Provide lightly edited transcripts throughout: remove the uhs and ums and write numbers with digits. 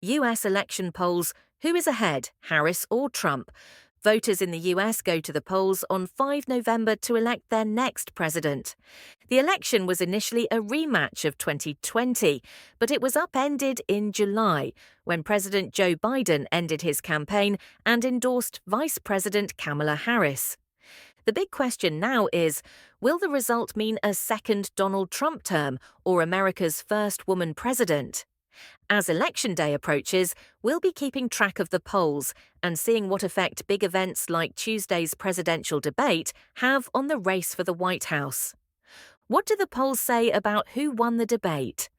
US election polls. Who is ahead, Harris or Trump? Voters in the US go to the polls on 5 November to elect their next president. The election was initially a rematch of 2020, but it was upended in July when President Joe Biden ended his campaign and endorsed Vice-President Kamala Harris. The big question now is, will the result mean a second Donald Trump term or America's first woman president? As Election Day approaches, we'll be keeping track of the polls and seeing what effect big events like Tuesday's presidential debate have on the race for the White House. What do the polls say about who won the debate?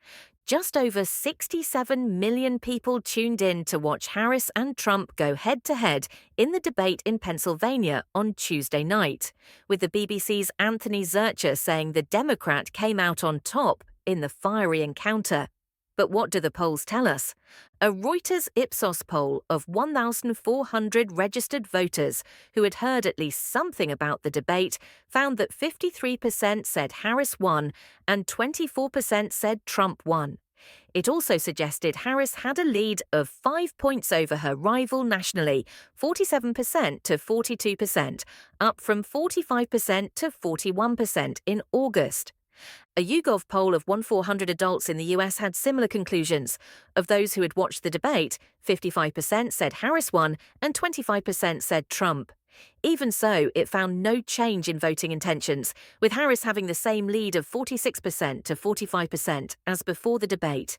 Just over 67 million people tuned in to watch Harris and Trump go head-to-head in the debate in Pennsylvania on Tuesday night, with the BBC's Anthony Zurcher saying the Democrat came out on top in the fiery encounter. But what do the polls tell us? A Reuters Ipsos poll of 1,400 registered voters who had heard at least something about the debate found that 53% said Harris won and 24% said Trump won. It also suggested Harris had a lead of 5 points over her rival nationally, 47% to 42%, up from 45% to 41% in August. A YouGov poll of 1,400 adults in the US had similar conclusions. Of those who had watched the debate, 55% said Harris won and 25% said Trump. Even so, it found no change in voting intentions, with Harris having the same lead of 46% to 45% as before the debate.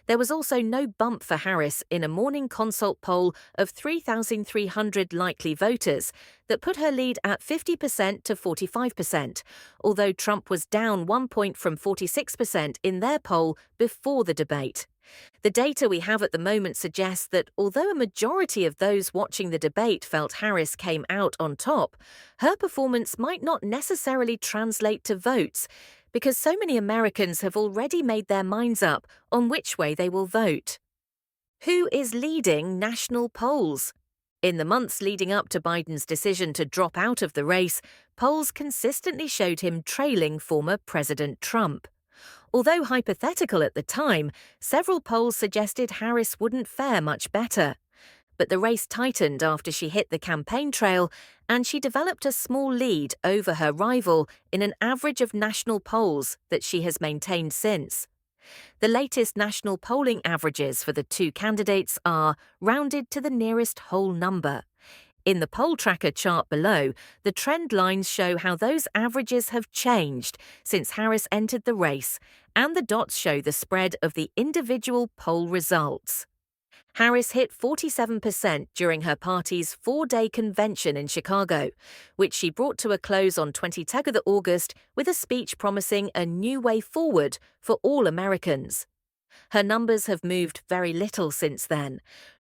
There was also no bump for Harris in a morning consult poll of 3,300 likely voters that put her lead at 50% to 45%, although Trump was down 1 point from 46% in their poll before the debate. The data we have at the moment suggests that although a majority of those watching the debate felt Harris came out on top, her performance might not necessarily translate to votes, because so many Americans have already made their minds up on which way they will vote. Who is leading national polls? In the months leading up to Biden's decision to drop out of the race, polls consistently showed him trailing former President Trump. Although hypothetical at the time, several polls suggested Harris wouldn't fare much better. But the race tightened after she hit the campaign trail, and she developed a small lead over her rival in an average of national polls that she has maintained since. The latest national polling averages for the two candidates are rounded to the nearest whole number. In the poll tracker chart below, the trend lines show how those averages have changed since Harris entered the race, and the dots show the spread of the individual poll results. Harris hit 47% during her party's 4-day convention in Chicago, which she brought to a close on 22nd August with a speech promising a new way forward for all Americans. Her numbers have moved very little since then.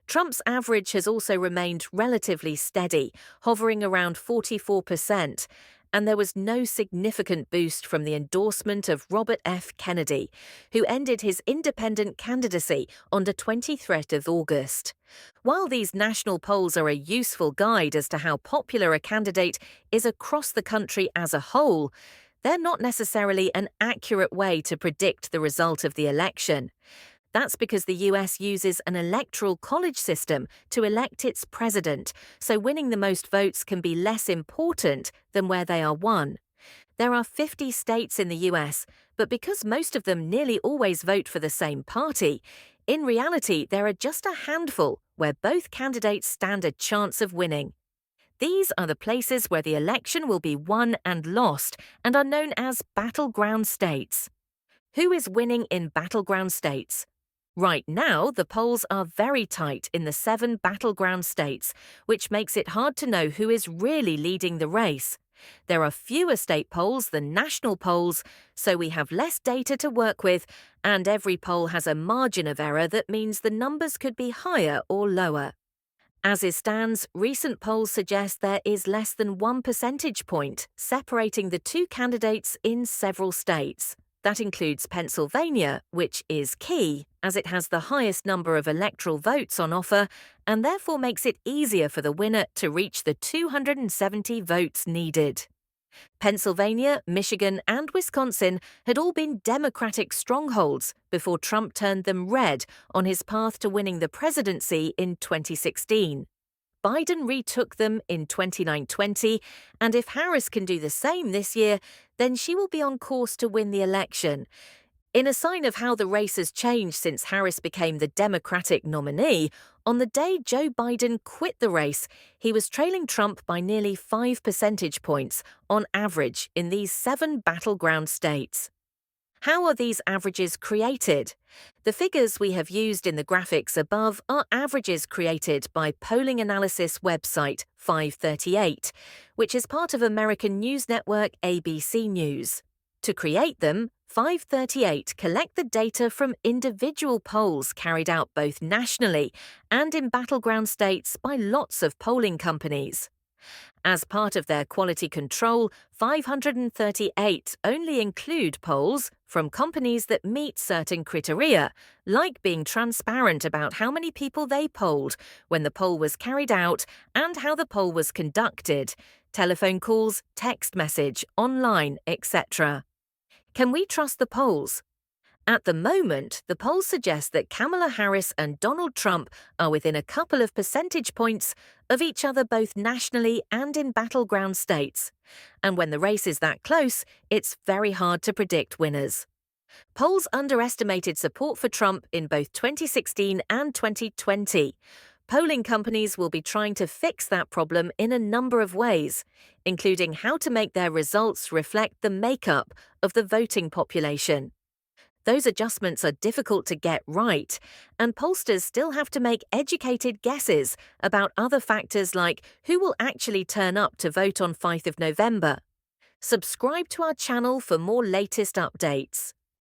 Trump's average has also remained relatively steady, hovering around 44%, and there was no significant boost from the endorsement of Robert F. Kennedy, who ended his independent candidacy on the 23rd of August. While these national polls are a useful guide as to how popular a candidate is across the country as a whole, they're not necessarily an accurate way to predict the result of the election. That's because the US uses an electoral college system to elect its president, so winning the most votes can be less important than where they are won. There are 50 states in the US, but because most of them nearly always vote for the same party, in reality there are just a handful where both candidates stand a chance of winning. These are the places where the election will be won and lost and are known as battleground states. Who is winning in battleground states? Right now, the polls are very tight in the 7 battleground states, which makes it hard to know who is really leading the race. There are fewer state polls than national polls, so we have less data to work with, and every poll has a margin of error that means the numbers could be higher or lower. As it stands, recent polls suggest there is less than 1 percentage point separating the two candidates in several states. That includes Pennsylvania, which is key, as it has the highest number of electoral votes on offer and therefore makes it easier for the winner to reach the 270 votes needed. Pennsylvania, Michigan, and Wisconsin had all been Democratic strongholds before Trump turned them red on his path to winning the presidency in 2016. Biden retook them in 2020, and if Harris can do the same this year, then she will be on course to win the election. In a sign of how the race has changed since Harris became the Democratic nominee, on the day Joe Biden quit the race, he was trailing Trump by nearly 5 percentage points on average in these 7 battleground states. How are these averages created? The figures we have used in the graphics above are averages created by polling analysis website 538, which is part of American news network ABC News. To create them, 538 collect the data from individual polls carried out both nationally and in battleground states by lots of polling companies. As part of their quality control, 538 only include polls from companies that meet certain criteria, like being transparent about how many people they polled, when the poll was carried out, and how the poll was conducted, telephone calls, text message, online, etc. Can we trust the polls? At the moment, the polls suggest that Kamala Harris and Donald Trump are within a couple of percentage points of each other both nationally and in battleground states. And when the race is that close, it's very hard to predict winners. Polls underestimated support for Trump in both 2016 and 2020. Polling companies will be trying to fix that problem in a number of ways, including how to make their results reflect the makeup of the voting population. Those adjustments are difficult to get right, and pollsters still have to make educated guesses about other factors like who will actually turn up to vote on 5th of November. Subscribe to our channel for more latest updates.